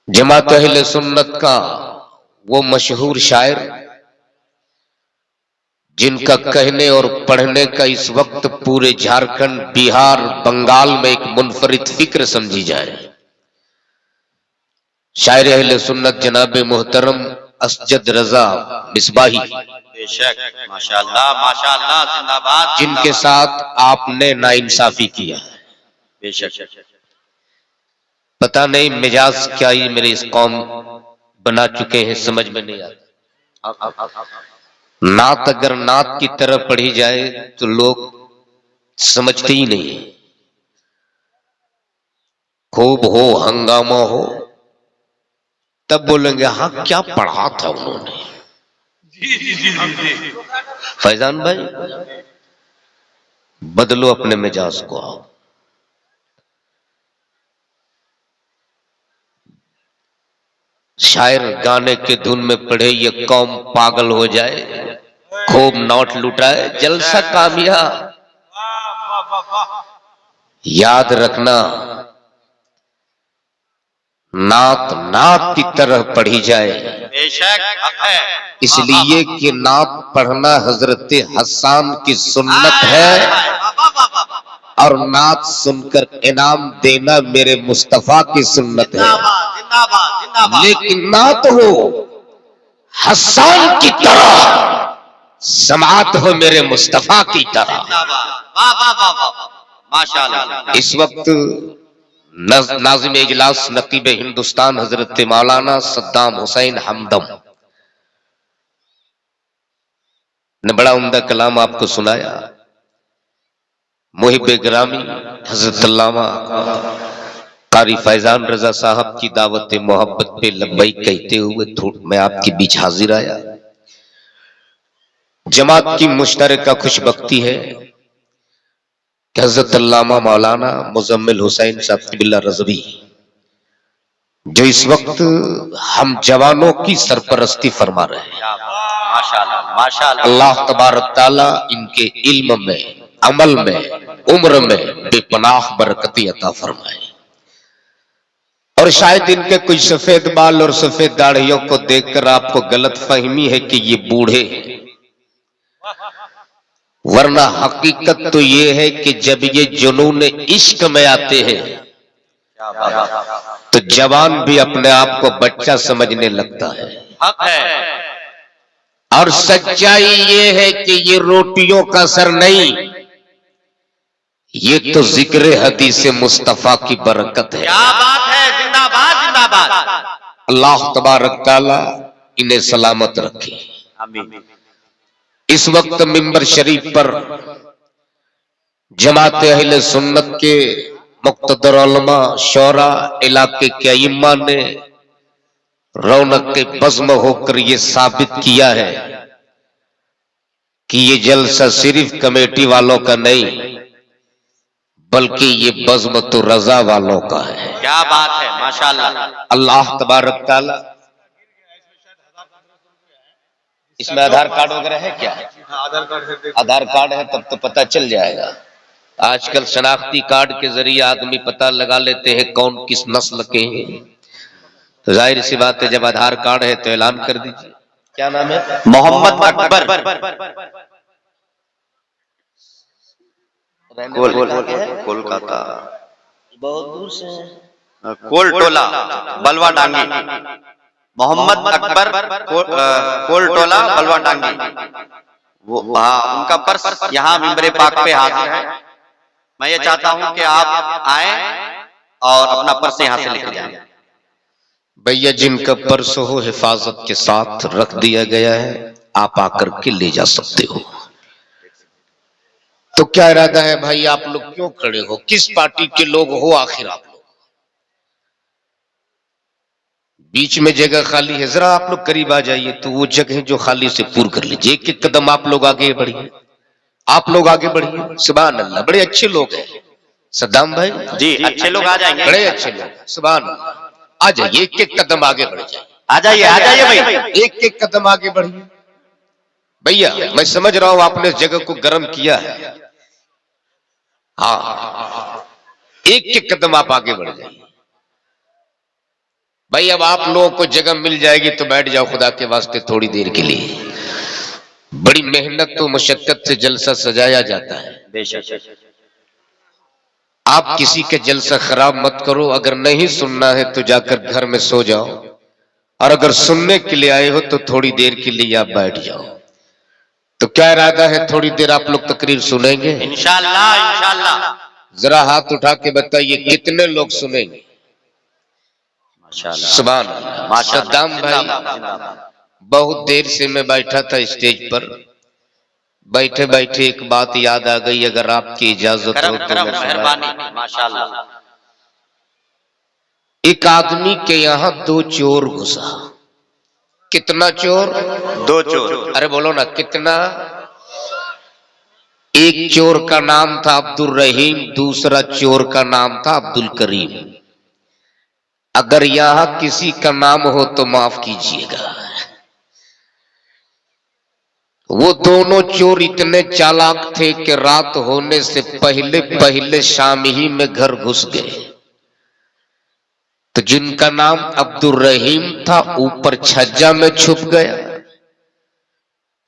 जमात अहले सुन्नत का वो मशहूर शायर जिनका कहने और पढ़ने का इस वक्त पूरे झारखंड, बिहार, बंगाल में एक मुनफरिद फिक्र समझी जाए, शायर अहले सुन्नत जनाब मोहतरम असजद रजा मिसबाही, माशाअल्लाह माशाअल्लाह, जिंदाबाद, जिनके साथ आपने नाइंसाफी किया। बेशक पता नहीं मिजाज क्या ही मेरे इस कौम बना चुके हैं, समझ में नहीं आता। नात अगर नात की तरह पढ़ी जाए तो लोग समझते ही नहीं। खूब हो, हंगामा हो, तब बोलेंगे हाँ क्या पढ़ा था उन्होंने। फैजान भाई बदलो अपने मिजाज को। आओ शायर गाने के धुन में पढ़े ये कौम पागल हो जाए, खूब नोट लुटाए, जलसा कामयाब। याद रखना नात नात की तरह पढ़ी जाए, इसलिए कि नात पढ़ना हजरत हसन की सुन्नत है और नात सुनकर इनाम देना मेरे मुस्तफा की सुन्नत है। लेकिन नात हो हसन की तरह, समात हो मेरे मुस्तफा की तरह। माशाअल्लाह। इस वक्त नाज़िम इजलास नकीब हिंदुस्तान हजरत मौलाना सद्दाम हुसैन हमदम ने बड़ा उम्दा कलाम आपको सुनाया। मुहिब ग्रामी हजरत अल्लामा कारी फैजान रजा साहब की दावत मोहब्बत पे लब्बैक कहते हुए मैं आपके बीच हाजिर आया। जमात की मुश्तरका खुशबख्ती है कि हजरत अल्लामा मौलाना मुजम्मिल हुसैन साहब क़िबला रज़वी जो इस वक्त हम जवानों की सरपरस्ती फरमा रहे हैं, माशाअल्लाह माशाअल्लाह, अल्लाह तबारक ताला इनके इल्म में, अमल में, उम्र में बेपनाह बरकती अता फरमाए। और शायद इनके कुछ सफेद बाल और सफेद दाढ़ियों को देखकर आपको गलत फहमी है कि ये बूढ़े हैं, वरना हकीकत तो ये है कि जब ये जुनून इश्क में आते हैं तो जवान भी अपने आप को बच्चा समझने लगता है। हक है। और सच्चाई ये है कि ये रोटियों का असर नहीं, ये तो जिक्र हदीस मुस्तफा की बरकत है। क्या बात है, जिंदाबाद जिंदाबाद। अल्लाह तबारक ताला इन्हें सलामत रखे। आमीन। इस वक्त मिंबर शरीफ पर जमात अहले सुन्नत के मुक़्तदर उलमा, शौरा, इलाके के अइम्मा ने रौनक के बज़्म होकर ये साबित किया है कि ये जलसा सिर्फ कमेटी वालों का नहीं बल्कि ये बज़्म तो रजा वालों का है। क्या बात है, माशाअल्लाह। अल्लाह तबारक ताला। इसमें आधार कार्ड वगैरह है क्या? आधार कार्ड है तब तो पता चल जाएगा। आजकल शनाख्ती कार्ड के जरिए आदमी पता लगा लेते हैं कौन किस नस्ल के हैं। तो जाहिर सी बात है जब आधार कार्ड है तो ऐलान कर दीजिए। क्या नाम है? मोहम्मद अकबर। कोलकाता। बहुत दूर से। कोलटोला बलवा डांगी। मोहम्मद अकबर कोलटोला बलवा डांगी। वो उनका पर्स यहाँ मिंबरे पाक पे हाजिर है। मैं ये चाहता हूँ कि आप आए और अपना पर्स यहाँ से लेकर जाएं। भैया जिनका पर्स हो हिफाजत के साथ रख दिया गया है, आप आकर के ले जा सकते हो। तो क्या इरादा है भाई? आप लोग क्यों खड़े हो? किस पार्टी के लोग हो आखिर आप लोग? बीच में जगह खाली है, जरा आप लोग करीब आ जाइए तो वो जगह जो खाली से पूर्ण कर लीजिए। एक एक कदम आप लोग आगे बढ़िए, आप लोग आगे बढ़िए। सुभान अल्लाह, बड़े अच्छे लोग हैं सद्दाम भाई जी, अच्छे लोग आ जाएंगे, बड़े अच्छे लोग। सुभान अल्लाह, आ जाइए, एक एक कदम आगे बढ़ जाइए। आ जाइए भाई, एक एक कदम आगे बढ़िए। भैया मैं समझ रहा हूं आपने इस जगह को गर्म किया है। हाँ एक एक कदम आप आगे बढ़ जाइए। भाई अब आप लोगों को जगह मिल जाएगी तो बैठ जाओ खुदा के वास्ते थोड़ी देर के लिए। बड़ी मेहनत तो मशक्कत से जलसा सजाया जाता है। बेशक। आप किसी का जलसा खराब मत करो। अगर नहीं सुनना है तो जाकर घर में सो जाओ, और अगर सुनने के लिए आए हो तो थोड़ी देर के लिए आप बैठ जाओ। तो क्या इरादा है, थोड़ी देर आप लोग तकरीर सुनेंगे? इंशाअल्लाह इंशाअल्लाह। जरा हाथ उठा के बताइए कितने लोग सुनेंगे? सुभान अल्लाह। सद्दाम भाई, बहुत देर से मैं बैठा था स्टेज पर, बैठे बैठे एक बात याद आ गई, अगर आपकी इजाजत हो तो मैं मेहरबानी। माशाअल्लाह। एक आदमी के यहाँ 2 चोर घुसा। कितना चोर? 2 चोर। अरे बोलो ना कितना? एक चोर का नाम था अब्दुल रहीम, दूसरा चोर का नाम था अब्दुल करीम। अगर यहां किसी का नाम हो तो माफ कीजिएगा। वो दोनों चोर इतने चालाक थे कि रात होने से पहले पहले शाम ही में घर घुस गए। तो जिनका नाम अब्दुल रहीम था ऊपर छज्जा में छुप गया,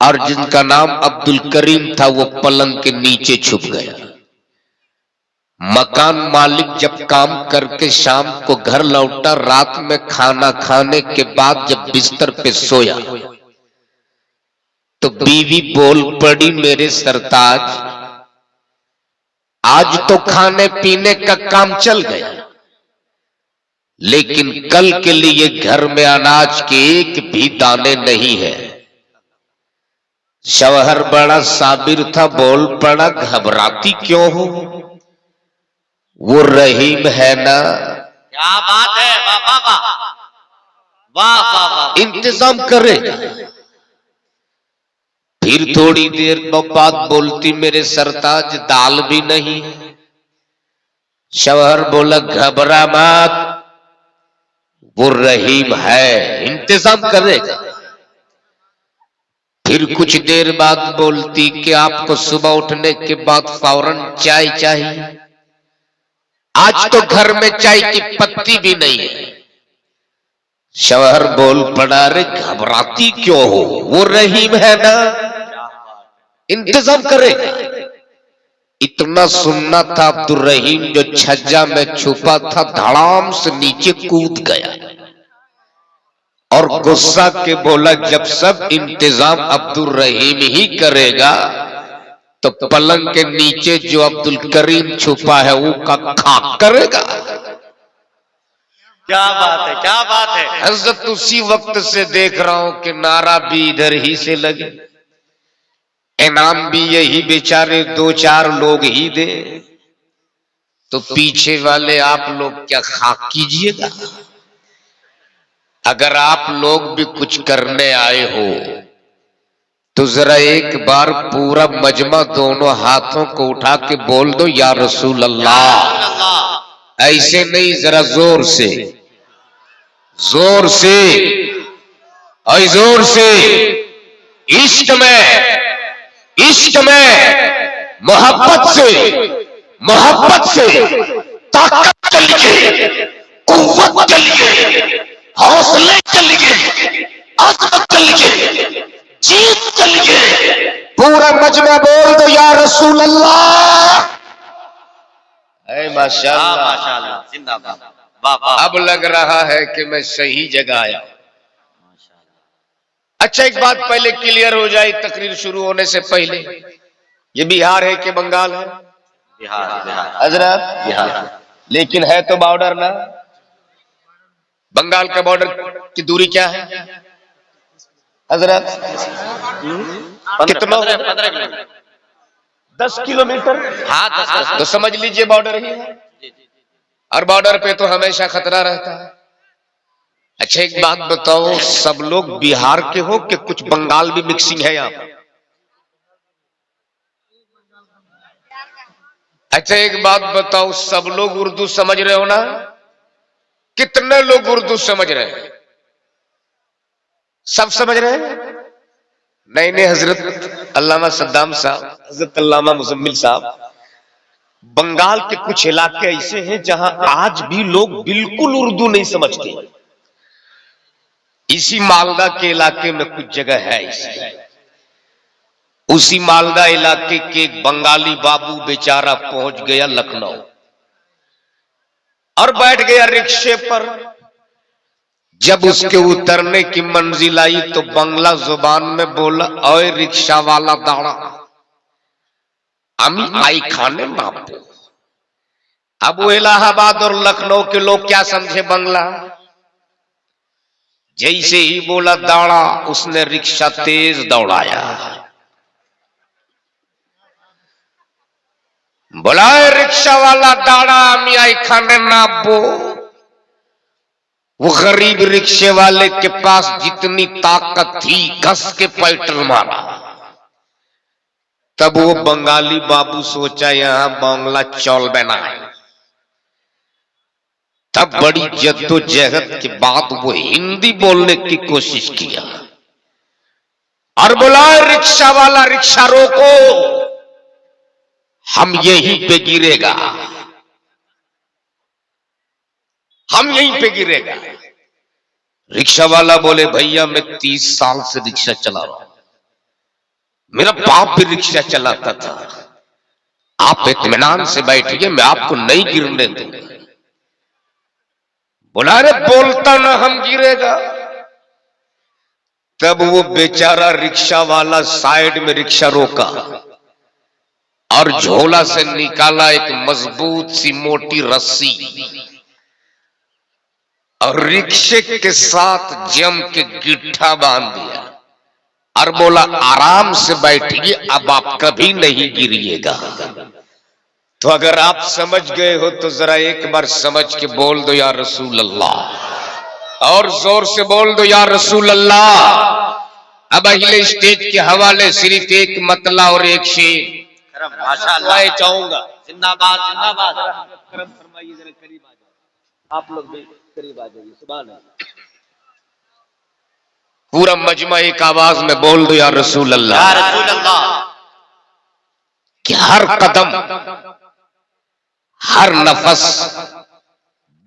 और जिनका नाम अब्दुल करीम था वो पलंग के नीचे छुप गया। मकान मालिक जब काम करके शाम को घर लौटा, रात में खाना खाने के बाद जब बिस्तर पे सोया तो बीवी बोल पड़ी, मेरे सरताज आज तो खाने पीने का काम चल गया, लेकिन कल के लिए घर में अनाज के एक भी दाने नहीं है। शौहर बड़ा साबिर था, बोल पड़ा, घबराती क्यों हो, वो रहीम है ना। क्या बात है, वाह वाह वाह वाह वाह। इंतजाम करेगा। फिर थोड़ी देर बाद बोलती, मेरे सरताज दाल भी नहीं है। शौहर बोला, घबरा मत, वो रहीम है, इंतजाम करेगा। फिर कुछ देर बाद बोलती कि आपको सुबह उठने के बाद फौरन चाय चाहिए। आज तो घर में चाय की पत्ती भी नहीं है। शौहर बोल पड़ा, रे घबराती क्यों हो, वो रहीम है ना, इंतजाम करेगा। इतना सुनना था, अब्दुल रहीम जो छज्जा में छुपा था धड़ाम से नीचे कूद गया और गुस्सा के बोला, जब सब इंतजाम अब्दुल रहीम ही करेगा तो पलंग के नीचे जो अब्दुल करीम छुपा है वो का खाक करेगा। क्या बात है, क्या बात है। हजरत उसी वक्त से देख रहा हूं कि नारा भी इधर ही से लगे, इनाम भी यही बेचारे 2-4 लोग ही दे, तो पीछे वाले आप लोग क्या खाक कीजिएगा। अगर आप लोग भी कुछ करने आए हो तो जरा एक बार पूरा मजमा दोनों हाथों को उठा के बोल दो, या रसूल अल्लाह। ऐसे नहीं, जरा जोर से, जोर से और जोर से। इश्क में मोहब्बत से ताकत चलिए, कुव्वत चलिए, हौसले चलिए, अज़मत चलिए, जीत चलिए। पूरा मजमा बोल दो, या रसूल अल्लाह। माशाअल्लाह माशाअल्लाह, जिंदाबाद, वाह वाह। अब लग रहा है कि मैं सही जगह आया। अच्छा, एक बात पहले क्लियर हो जाए तकरीर शुरू होने से पहले, ये बिहार है कि बंगाल है? बिहार, बिहार हजरत बिहार। लेकिन है तो बॉर्डर ना। बंगाल का बॉर्डर की दूरी क्या है हजरत? कितना? 15 किलोमीटर। 10 किलोमीटर। हाँ, 10। तो समझ लीजिए बॉर्डर ही है, और बॉर्डर पे तो हमेशा खतरा रहता है। अच्छा, एक बात बताओ, सब लोग बिहार के हो कि कुछ बंगाल भी मिक्सिंग है यहाँ? अच्छा, एक बात बताओ, सब लोग उर्दू समझ रहे हो ना? कितने लोग उर्दू समझ रहे हैं? सब समझ रहे हैं? नहीं नहीं, हजरत अल्लामा सद्दाम साहब, हजरत अल्लामा मुजम्मिल साहब, बंगाल के कुछ इलाके ऐसे हैं जहां आज भी लोग बिल्कुल उर्दू नहीं समझते। इसी मालदा के इलाके में कुछ जगह है ऐसी। उसी मालदा इलाके के एक बंगाली बाबू बेचारा पहुंच गया लखनऊ और बैठ गया रिक्शे पर। जब उसके उतरने की मंजिल आई तो बंगला जुबान में बोला, ओए रिक्शा वाला दाड़ा, अमी आई खाने बापू। अब वो इलाहाबाद और लखनऊ के लोग क्या समझे बंगला। जैसे ही बोला दाड़ा, उसने रिक्शा तेज दौड़ाया। बोलाए रिक्शा वाला दाड़ा, अमी आई खाने नाबो। वो गरीब रिक्शे वाले के पास जितनी ताकत थी घस के पैटर मारा। तब वो बंगाली बाबू सोचा यहां बांग्ला चौल बना है। तब बड़ी जद्दोजहद के बाद वो हिंदी बोलने की कोशिश किया और बोला, रिक्शा वाला रिक्शा रोको, हम यहीं पे गिरेगा, हम यहीं पे गिरेगा। रिक्शा वाला बोले, भैया मैं 30 साल से रिक्शा चला रहा हूं, मेरा बाप भी रिक्शा चलाता था, आप इत्मीनान से बैठिए, मैं आपको नहीं गिरने दूंगा। बोला, अरे बोलता ना हम गिरेगा। तब वो बेचारा रिक्शा वाला साइड में रिक्शा रोका और झोला से निकाला एक मजबूत सी मोटी रस्सी और रिक्शे के साथ जम के गिट्ठा बांध दिया और बोला, आराम से बैठिए, अब आप कभी नहीं गिरिएगा। तो अगर आप समझ गए हो तो जरा एक बार समझ के बोल दो या रसूल अल्लाह, और जोर से बोल दो या रसूल अल्लाह। अब अगले स्टेज के हवाले सिर्फ एक मतला और एक शेर माशाअल्लाह चाहूंगा। जिंदाबाद जिंदाबाद। करम फरमाइए, जरा करीब आ जाओ, आप लोग भी करीब आ जाइए। सुभान अल्लाह। पूरा मजमा एक आवाज में बोल दो या रसूल अल्लाह। या रसूल अल्लाह। कि हर कदम हर नफस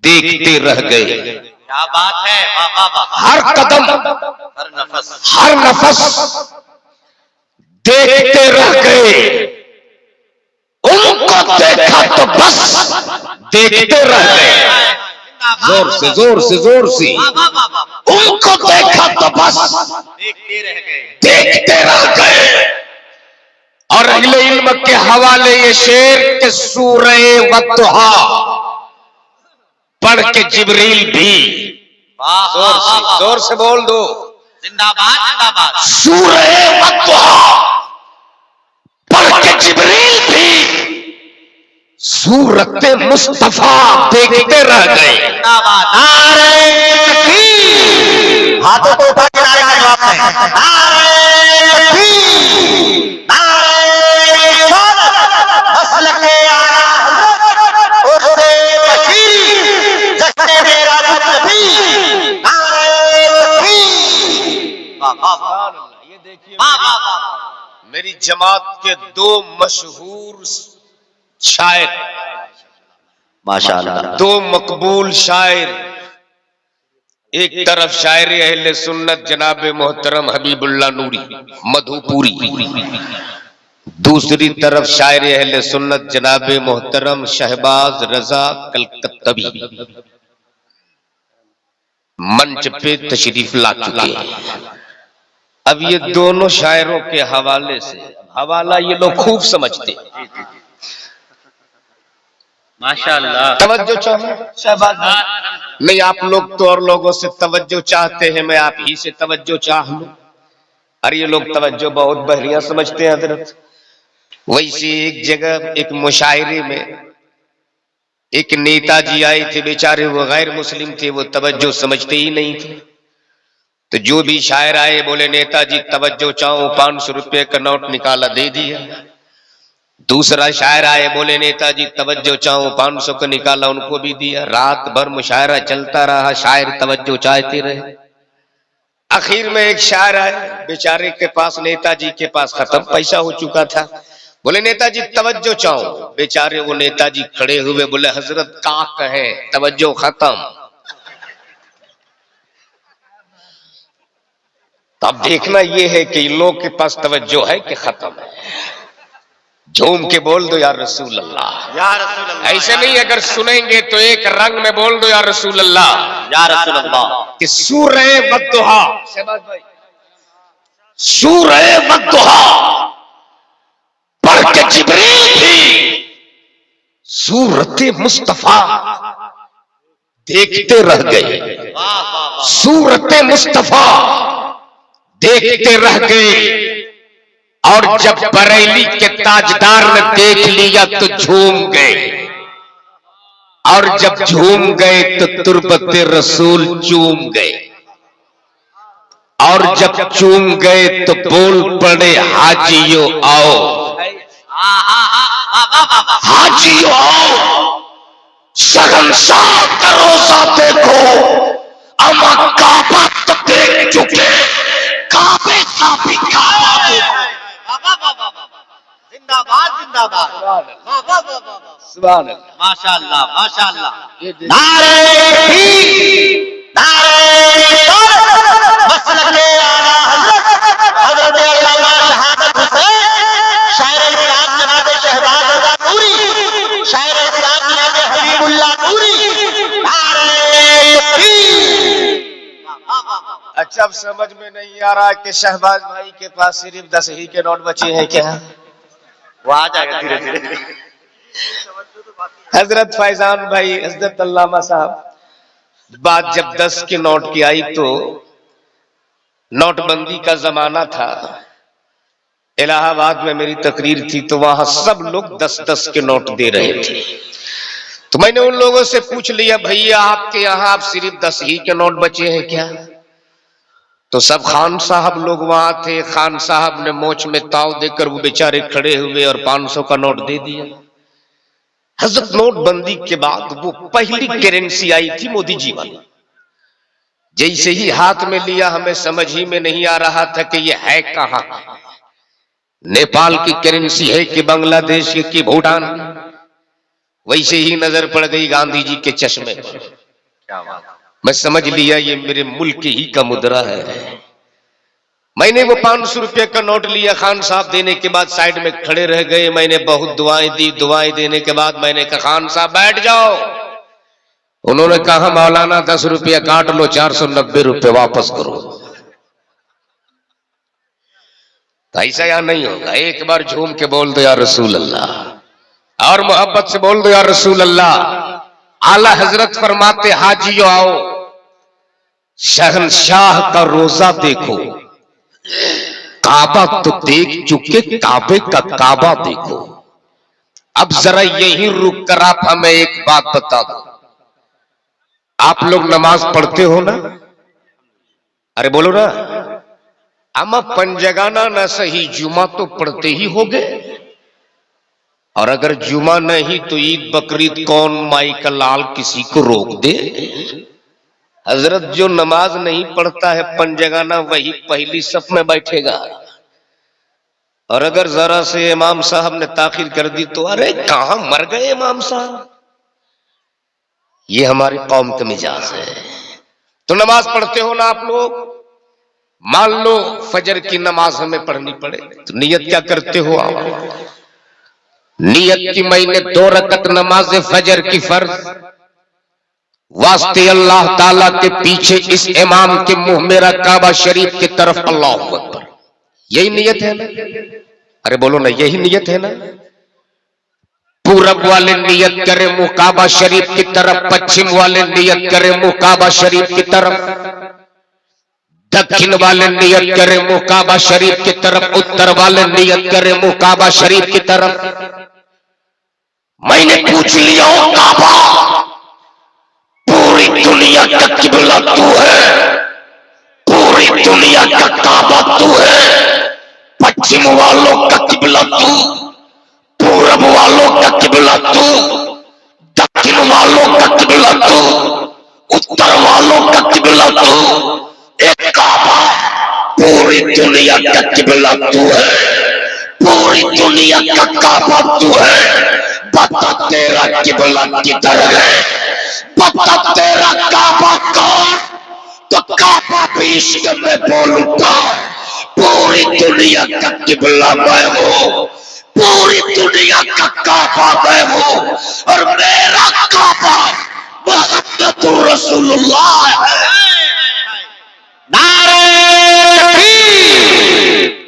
देखते रह गए। क्या बात है, वाह वाह वाह। हर कदम हर नफस देखते रह गए। उनको देखा तो बस देखते रह गए। जोर से जोर से जोर से। उनको देखा तो बस देखते रह गए, देखते रह गए। और अगले इल्म के हवाले ये शेर के सूरह वद्दुहा पढ़ के जिब्रील भी जोर से बोल दो, जिंदाबाद जिंदाबाद। सूरह वद्दुहा पढ़ के जिब्रील भी सूरत मुस्तफा देखते रह गए। जिंदाबाद। नारे तकबीर। हाथों को उठा के नारे का जवाब दें। नारे तकबीर। ये देखिए मेरी जमात के दो मशहूर शायर, माशाअल्लाह, दो मकबूल शायर। एक तरफ शायर अहले सुन्नत जनाब मोहतरम हबीबुल्लाह नूरी मधुपुरी, दूसरी तरफ शायर अहले सुन्नत जनाब मोहतरम शहबाज रजा कलकत्तवी मंच पे तशरीफ ला चुके हैं। अब ये दोनों शायरों के हवाले से, हवाला ये लोग खूब समझते हैं। माशाअल्लाह। तवज्जो चाहो शहबाज नहीं, आप लोग तो और लोगों से तवज्जो चाहते हैं, मैं आप ही से तवज्जो चाह लूं। अरे ये लोग तवज्जो बहुत बढ़िया समझते हैं हजरत। वैसे एक जगह एक मुशायरे में एक नेताजी आए थे, बेचारे वो गैर मुस्लिम थे, वो तवज्जो समझते ही नहीं थे। तो जो भी शायर आए बोले, नेताजी तवज्जो चाहो, 500 रुपये का नोट निकाला दे दिया। दूसरा शायर आए बोले, नेताजी तवज्जो चाहो, 500 का निकाला, उनको भी दिया। रात भर मुशायरा चलता रहा, शायर तवज्जो चाहते रहे। आखिर में एक शायर आए, बेचारे के पास, नेताजी के पास खत्म पैसा हो चुका था। बोले नेताजी तवज्जो चाहो। बेचारे वो नेताजी खड़े हुए बोले हजरत का कहे तवज्जो खत्म। तो अब देखना ये है कि इन लोग के पास तवज्जो है कि खत्म है। झूम के बोल दो या रसूल अल्लाह, या रसूल अल्लाह। ऐसे नहीं अगर सुनेंगे तो एक रंग में बोल दो या रसूल अल्लाह, या रसूल अल्लाह। कि सूरह वद्दुहा, सूरह वद्दुहा पढ़ के जिब्रील भी सूरत मुस्तफा देखते रह गए, सूरत मुस्तफा देखते रह गए। और जब बरेली के ताजदार ने देख लिया तो झूम गए, और जब झूम गए तो तुरबत रसूल चूम गए, और जब चूम गए तो बोल पड़े हाजियो आओ, हाजियो आओ, शहंशाह का रोजा देखो, अमा काबा तो देख चुके, काबे का भी काबा देखो। जिंदाबाद जिंदाबाद, सुभान अल्लाह, माशाअल्लाह माशाअल्लाह। नारे मसलके आला हज़रत अल्लामा शहादत हुसैन, शायर इस्लाम जनाब शहबाज रज़ा नूरी, शायर इस्लाम जनाब हबीबुल्लाह नूरी। अच्छा अब समझ में नहीं आ रहा कि शहबाज भाई के पास सिर्फ 10 ही के नोट बचे हैं क्या? वो आ जाएगा धीरे धीरे। हजरत फैजान भाई, हजरत अल्लामा साहब, बात जब 10 के नोट की आई तो नोटबंदी का जमाना था। इलाहाबाद में मेरी तकरीर थी तो वहां सब लोग 10-10 के नोट दे रहे थे। तो मैंने उन लोगों से पूछ लिया भैया आपके यहाँ आप सिर्फ 10 ही के नोट बचे हैं क्या? तो सब खान साहब लोग वहां थे। खान साहब ने मोच में ताव देकर वो बेचारे खड़े हुए और 500 का नोट दे दिया। हजरत नोटबंदी के बाद वो पहली करेंसी आई थी मोदी जी वाली, जैसे ही हाथ में लिया हमें समझ ही में नहीं आ रहा था कि ये है कहां, नेपाल की करेंसी है कि बांग्लादेश की भूटान। वैसे ही नजर पड़ गई गांधी जी के चश्मे पर। क्या बात, मैं समझ लिया ये मेरे मुल्क ही का मुद्रा है। मैंने वो 500 रुपये का नोट लिया। खान साहब देने के बाद साइड में खड़े रह गए। मैंने बहुत दुआएं दी। दुआएं देने के बाद मैंने कहा खान साहब बैठ जाओ। उन्होंने कहा मौलाना 10 रुपया काट लो, 490 रुपये वापस करो। तो ऐसा यहां नहीं होगा। एक बार झूम के बोल दो या रसूल अल्लाह, और मोहब्बत से बोल दो या रसूल अल्लाह। आला हजरत फरमाते हाजियो आओ, शहंशाह का रोजा देखो, काबा तो देख चुके, काबे का काबा देखो। अब जरा यही रुक कर आप हमें एक बात बता दो, आप लोग नमाज पढ़ते हो ना? अरे बोलो ना। अमा पंजगाना ना सही, जुमा तो पढ़ते ही होगे। और अगर जुमा नहीं तो ईद बकरीद कौन माई का लाल किसी को रोक दे? हजरत जो नमाज नहीं पढ़ता है पंजगाना वही पहली सफ में बैठेगा। और अगर जरा से इमाम साहब ने ताखिर कर दी तो अरे कहां मर गए इमाम साहब। ये हमारी कौम का मिजाज है। तो नमाज पढ़ते हो ना आप लोग? मान लो फजर की नमाज हमें पढ़नी पड़े तो नियत क्या करते हो आप? नियत की मैंने 2 रकत नमाज फजर की फर्ज वास्ते अल्लाह ताला के पीछे इस इमाम के मुंह मेरा काबा शरीफ की तरफ अल्लाहु अकबर। यही नियत है ना? अरे बोलो ना, यही नियत है ना? पूरब वाले नियत करे मुंह काबा शरीफ की तरफ, पश्चिम वाले नियत करे मुंह काबा शरीफ की तरफ, दक्षिण वाले नियत करे मुंह काबा शरीफ की तरफ, उत्तर वाले नियत करे मुंह काबा शरीफ की तरफ। मैंने पूछ लिया ओ काबा, पूरी दुनिया का किबला तू है, पूरी दुनिया का काबा तू है, पश्चिम वालों का किबला तू, पूरब वालों का किबला तू, दक्षिण वालों का किबला तू, उत्तर वालों का किबला तू। एक काबा पूरी दुनिया का किबला तू है, पूरी दुनिया का काबा तू है, बता तेरा किबला किधर है, बता तेरा काबा कौन, तो काबा भी इश्क में बोलूंगा। पूरी दुनिया का किबला मैं हूँ, पूरी दुनिया का काबा मैं हूँ, और मेरा काबा मोहम्मद रसूलुल्लाह है। नारे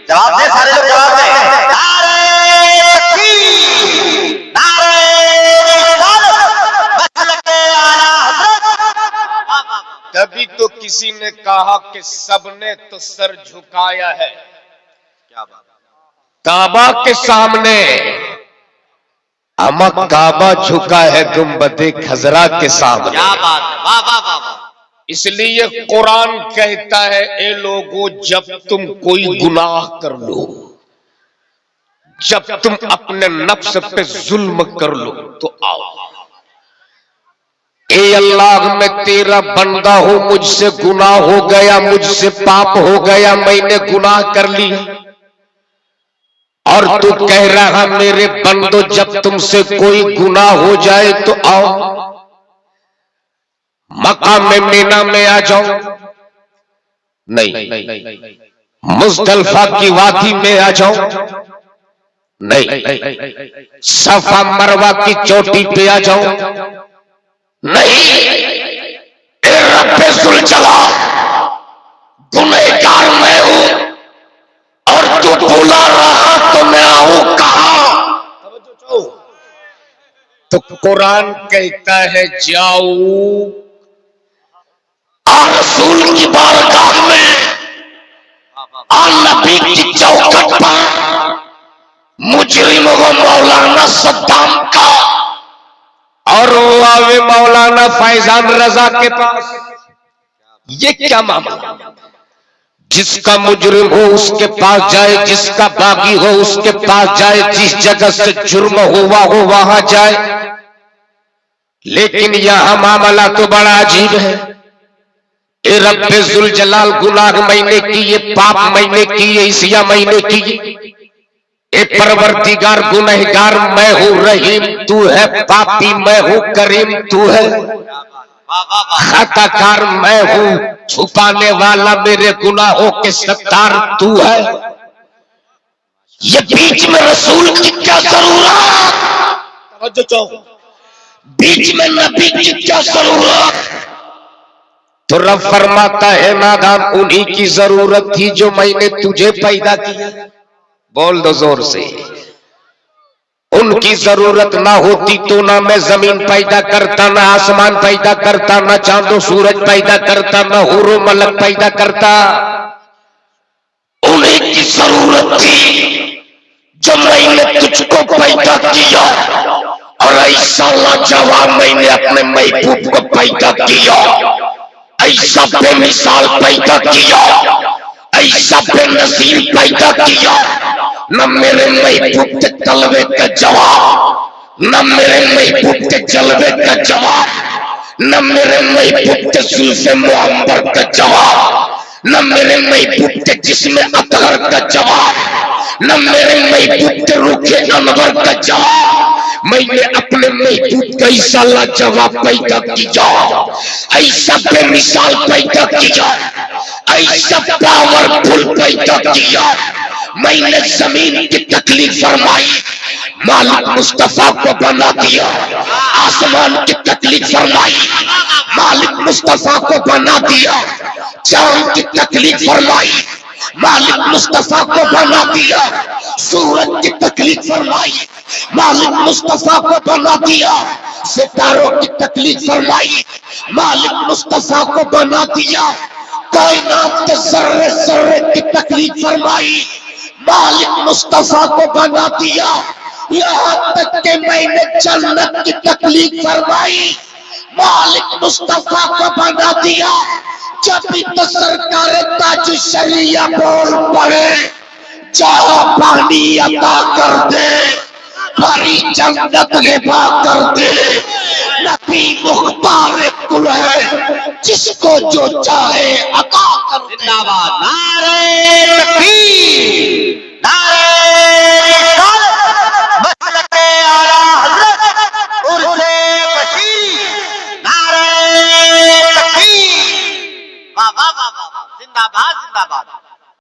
जवाब दे, सारे लोग जवाब दे। नारे नारे तभी तो किसी ने कहा कि सबने तो सर झुकाया है क्या बात, काबा के सामने, अमा काबा झुका है गुंबदे खजरा के सामने। क्या बात है, वाह वाह वाह वाह। इसलिए कुरान कहता है, ए लोगों जब तुम कोई गुनाह कर लो, जब तुम अपने नफ्स पे जुल्म कर लो तो आओ, ए अल्लाह मैं तेरा बंदा हूं, मुझसे गुनाह हो गया, मुझसे पाप हो गया, मैंने गुनाह कर लिया, और तू कह रहा मेरे बंदो जब तुमसे कोई गुनाह हो जाए तो आओ, मकाम में मीना में आ जाओ, नहीं, मुज़दलिफा की वादी में आ जाओ, नहीं, सफा मरवा की चोटी पे आ जाओ, नहीं, ए रब्बे ज़ुल जलाल गुनहगार मैं हूं, और तू बुला रहा तो मैं आऊं कहां। तो कुरान कहता है जाओ रसूल की बारगाह में, नबी की चौखट पर, मुजरिम वो मौलाना सद्दाम का, और वो आवे मौलाना फैजान रजा के पास। ये क्या मामला, जिसका मुजरिम हो उसके पास जाए, जिसका बागी हो उसके पास जाए, जिस जगह से जुर्म हुआ हो वहां जाए। लेकिन यहां मामला तो बड़ा अजीब है। ए रब्बे ज़ुल जलाल गुनाह मैंने किए, पाप मैंने किए, इसिया मैंने की, ए परवरदिगार गुनहगार मैं हूं, रहीम तू है, पापी मैं हूं, करीम तू है, खताकार मैं हूं, छुपाने वाला मेरे गुनाहों के सत्तार तू है। ये बीच में रसूल की क्या जरूरत, बीच में नबी की क्या जरूरत। तो रब फरमाता है नादान उन्हीं की जरूरत थी जो मैंने तुझे पैदा किया। बोल दो जोर से, उनकी जरूरत ना होती तो ना मैं जमीन पैदा करता, ना आसमान पैदा करता, ना चांदो सूरज पैदा करता, ना हुरो मलक पैदा करता। उन्हीं की जरूरत थी जो मैंने तुझको पैदा किया, और ऐसा लाजवाब मैंने अपने महबूब को पैदा किया, ऐसा बेमिसाल पैदा किया, ऐसा बेनज़ीर पैदा किया। न मेरे महबूब के तलवे का जवाब, न मेरे महबूब के जलवे का जवाब, न मेरे महबूब के जुल्फ़े मुअम्बर का जवाब, न मेरे महबूब के जिस्म अतहर का जवाब, न मेरे महबूब के रुखे अनवर का जवाब। मैंने अपने महबूब का ऐसा लाजवाब पैदा किया, ऐसा बेमिसाल पैदा किया, ऐसा पावरफुल पैदा किया। मैंने जमीन की तकलीफ फरमाई, मालिक मुस्तफा को बना दिया। आसमान की तकलीफ फरमाई, मालिक मुस्तफा को बना दिया। चांद की तकलीफ फरमाई, मालिक मुस्तफा को बना दिया। सूरज की तकलीफ फरमाई, मालिक मुस्तफा को बना दिया। सितारों की तकलीफ फरमाई, मालिक मुस्तफा को बना दिया। कायनात के जर्रे जर्रे की तकलीफ फरमाई, मालिक मुस्तफा को बना दिया। यहाँ तक के मैंने जन्नत की तकलीफ फरमाई, मालिक मुस्तफा को बना दिया। जब भी तो सरकार ताज शरिया बोल पड़े, जहाँ पानी अता कर दे, भरी जन्नत हिबा कर दे। नबी मुख्तार कुल है, जिसको जो चाहे अता कर दे। जिंदाबाद, नारे तकबीर, नारे जिंदाबाद जिंदाबाद।